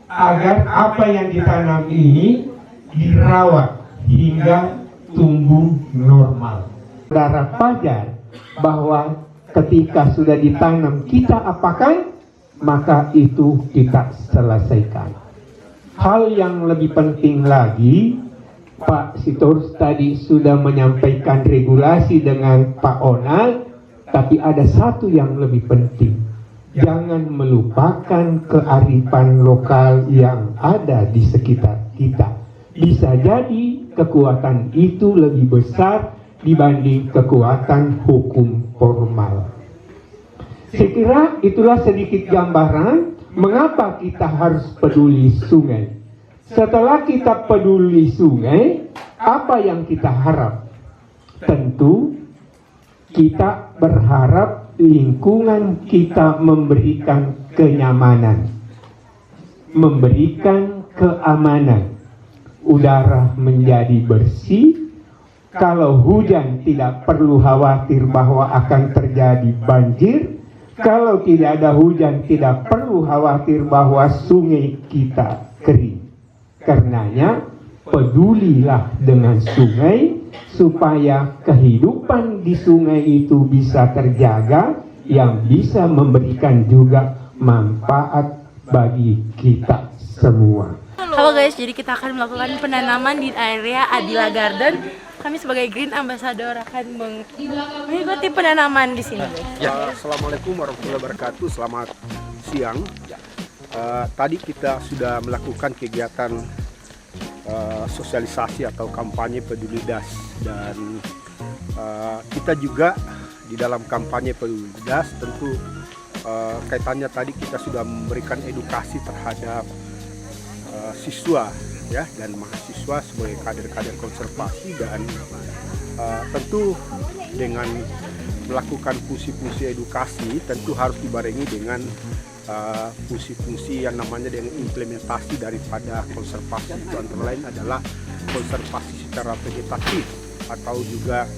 agar apa yang ditanam ini dirawat hingga tumbuh normal. Saudara pajar bahwa ketika sudah ditanam kita apakan, maka itu kita selesaikan. Hal yang lebih penting lagi, Pak Sitorus tadi sudah menyampaikan regulasi dengan Pak Onal, tapi ada satu yang lebih penting. Jangan melupakan kearifan lokal yang ada di sekitar kita. Bisa jadi kekuatan itu lebih besar dibanding kekuatan hukum formal. Saya kira itulah sedikit gambaran mengapa kita harus peduli sungai. Setelah kita peduli sungai, apa yang kita harap? Tentu kita berharap lingkungan kita memberikan kenyamanan, memberikan keamanan, udara menjadi bersih. Kalau hujan tidak perlu khawatir bahwa akan terjadi banjir. Kalau tidak ada hujan tidak perlu khawatir bahwa sungai kita kering. Karenanya pedulilah dengan sungai supaya kehidupan di sungai itu bisa terjaga, yang bisa memberikan juga manfaat bagi kita semua. Halo guys, jadi kita akan melakukan penanaman di area Adila Garden. Kami sebagai Green Ambassador akan mengikuti penanaman di sini. Ya, Assalamualaikum warahmatullahi wabarakatuh. Selamat siang. Tadi kita sudah melakukan kegiatan sosialisasi atau kampanye peduli DAS, dan kita juga di dalam kampanye peduli DAS tentu kaitannya tadi kita sudah memberikan edukasi terhadap siswa ya dan mahasiswa sebagai kader-kader konservasi, dan tentu dengan melakukan fungsi-fungsi edukasi tentu harus dibarengi dengan fungsi-fungsi yang namanya dengan implementasi daripada konservasi. Itu antara lain adalah konservasi secara vegetatif atau juga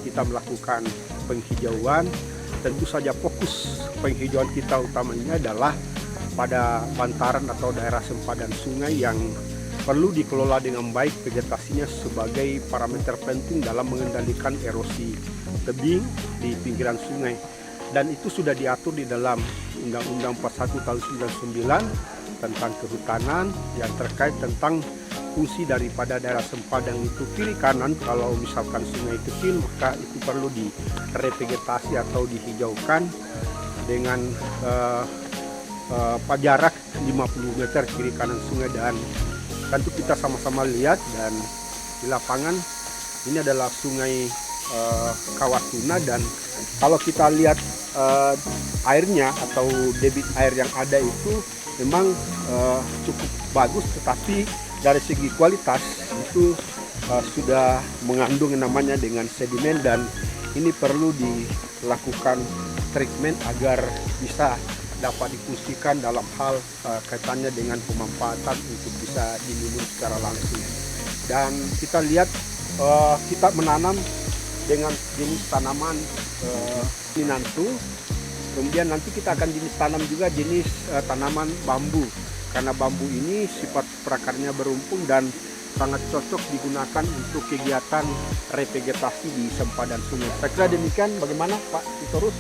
kita melakukan penghijauan. Tentu saja fokus penghijauan kita utamanya adalah pada bantaran atau daerah sempadan sungai yang perlu dikelola dengan baik vegetasinya sebagai parameter penting dalam mengendalikan erosi tebing di pinggiran sungai. Dan itu sudah diatur di dalam Undang-Undang 41 tahun 99 tentang kehutanan yang terkait tentang fungsi daripada daerah sempadan itu kiri kanan. Kalau misalkan sungai kecil maka itu perlu direvegetasi atau dihijaukan dengan jarak 50 meter kiri kanan sungai. Dan tentu kita sama-sama lihat dan di lapangan ini adalah sungai Kawatuna, dan kalau kita lihat airnya atau debit air yang ada itu memang cukup bagus, tetapi dari segi kualitas itu sudah mengandung yang namanya dengan sedimen, dan ini perlu dilakukan treatment agar bisa dapat difungsikan dalam hal kaitannya dengan pemanfaatan untuk bisa diminum secara langsung. Dan kita lihat kita menanam dengan jenis tanaman minantu, kemudian nanti kita akan jenis tanam juga jenis tanaman bambu, karena bambu ini sifat perakarnya berumpung dan sangat cocok digunakan untuk kegiatan revegetasi di sempadan sungai. Saya kira demikian. Bagaimana Pak Sitorus?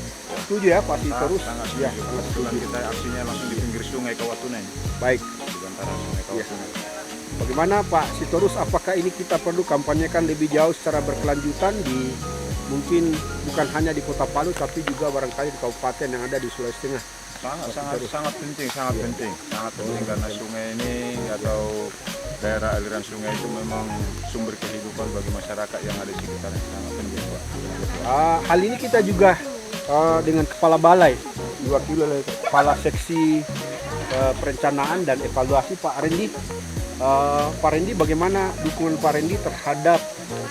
Setuju ya Pak Sitorus? Ya, setuju. Kita aksinya langsung di pinggir sungai Kawatuna. Baik. Di antara sungai Kawatuna. Bagaimana Pak Sitorus? Apakah ini kita perlu kampanyekan lebih jauh secara berkelanjutan di mungkin bukan hanya di Kota Palu tapi juga barangkali di kabupaten yang ada di Sulawesi Tengah? Sangat penting karena sungai ini atau daerah aliran sungai itu memang sumber kehidupan bagi masyarakat yang ada di sekitarnya, sangat penting, Pak. Hal ini kita juga dengan Kepala Balai, diwakili oleh Kepala Seksi Perencanaan dan Evaluasi Pak Rendi. Pak Rendi, bagaimana dukungan Pak Rendi terhadap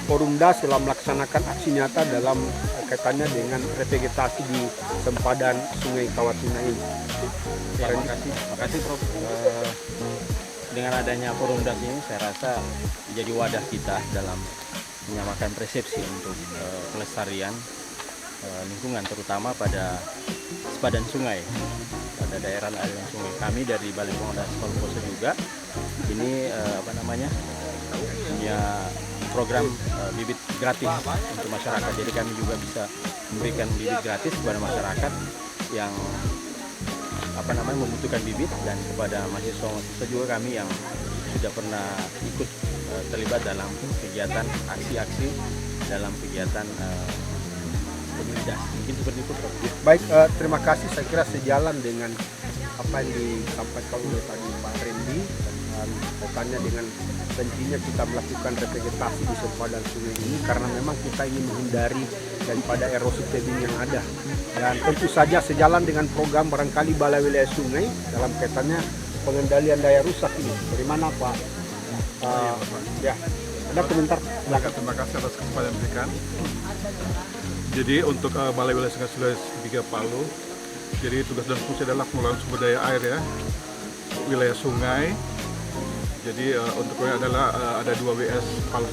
Forum DAS dalam melaksanakan aksi nyata dalam kaitannya dengan revegetasi di sempadan Sungai Kawatuna ini? Ya, makasih Prof. Dengan adanya Forum DAS ini saya rasa menjadi wadah kita dalam menyamakan persepsi untuk pelestarian lingkungan, terutama pada sepadan sungai, pada daerah aliran sungai. Kami dari Balai Pengelolaan Palu Poso juga ini punya program bibit gratis untuk masyarakat. Jadi kami juga bisa memberikan bibit gratis kepada masyarakat yang membutuhkan bibit, dan kepada mahasiswa juga kami yang sudah pernah ikut terlibat dalam kegiatan aksi-aksi dalam kegiatan komunitas. Mungkin seperti itu, Prof. Baik, terima kasih. Saya kira sejalan dengan apa yang disampaikan oleh tadi Pak Rendi dan kaitannya dengan pentingnya kita melakukan revegetasi di sempadan sungai ini, karena memang kita ingin menghindari daripada erosi tebing yang ada. Dan tentu saja sejalan dengan program barangkali Balai Wilayah Sungai dalam kaitannya pengendalian daya rusak ini. Dari mana Pak? Ya, ada komentar? Terima kasih atas kesempatan yang diberikan. Jadi untuk Balai Wilayah Sungai Sulawesi 3 Palu, jadi tugas dan fungsi adalah pengelolaan sumber daya air ya, wilayah sungai. Jadi untuk adalah ada 2 WS Palu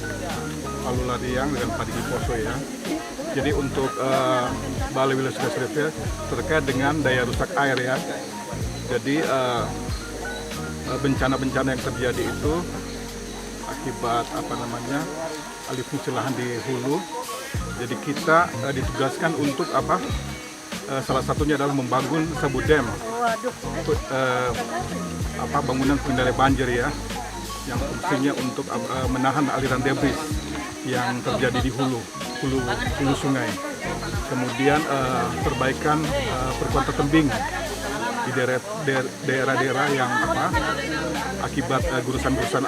Ladiang dengan Padi Poso ya. Jadi untuk Balai Wilayah Sungai Sulawesi terkait dengan daya rusak air ya. Jadi bencana-bencana yang terjadi itu akibat alih fungsi lahan di hulu. Jadi kita ditugaskan untuk salah satunya adalah membangun sebuah dam, bangunan pengendali banjir ya, yang fungsinya untuk menahan aliran debris yang terjadi di hulu sungai. Kemudian perbaikan perkuatan tebing di daerah-daerah yang akibat gurusan-gurusan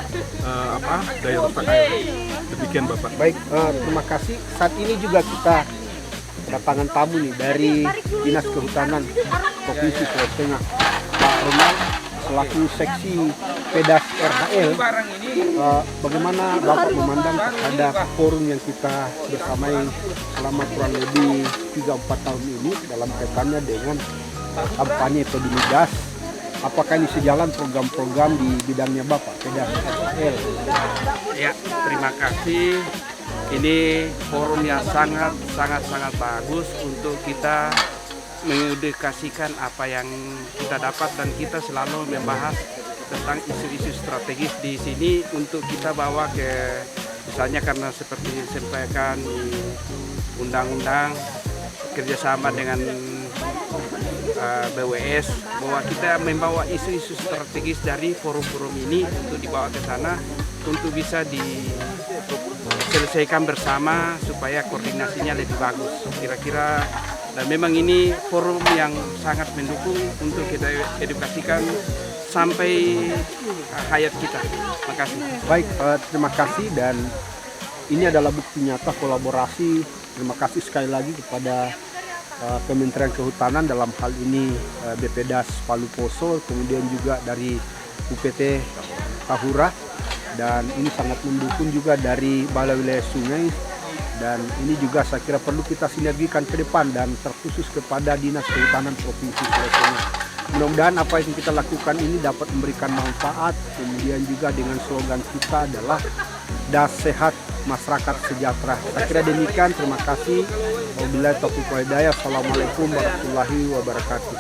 daya rusak air. Demikian Bapak. Baik, terima kasih. Saat ini juga kita kedatangan tamu nih dari Dinas Kehutanan Provinsi Sulawesi Tengah, Pak Ronald selaku Seksi Pedas RHL. Bagaimana Bapak memandang terhadap forum yang kita bersamai selama kurang lebih 3-4 tahun ini dalam kaitannya dengan kampanye peduli gas? Apakah ini sejalan program-program di bidangnya Bapak, Pedas RHL? Ya, terima kasih. Ini forum yang sangat bagus untuk kita mengedukasikan apa yang kita dapat, dan kita selalu membahas tentang isu-isu strategis di sini untuk kita bawa ke, misalnya karena seperti disampaikan di undang-undang kerjasama dengan BWS, bahwa kita membawa isu-isu strategis dari forum-forum ini untuk dibawa ke sana untuk bisa diselesaikan bersama supaya koordinasinya lebih bagus kira-kira. Dan memang ini forum yang sangat mendukung untuk kita edukasikan sampai hayat kita. Terima kasih. Baik, terima kasih, dan ini adalah bukti nyata kolaborasi. Terima kasih sekali lagi kepada Kementerian Kehutanan, dalam hal ini BPDAS Palu Poso, kemudian juga dari UPT Tahura, dan ini sangat mendukung juga dari Balai Wilayah Sungai, dan ini juga saya kira perlu kita sinergikan ke depan, dan terkhusus kepada Dinas Kehutanan Provinsi Sulawesi Tengah. Mudah-mudahan apa yang kita lakukan ini dapat memberikan manfaat. Kemudian juga dengan slogan kita adalah DAS Sehat, Masyarakat Sejahtera. Saya kira demikian, terima kasih. Wabillahi taufiq wal hidayah. Assalamualaikum warahmatullahi wabarakatuh.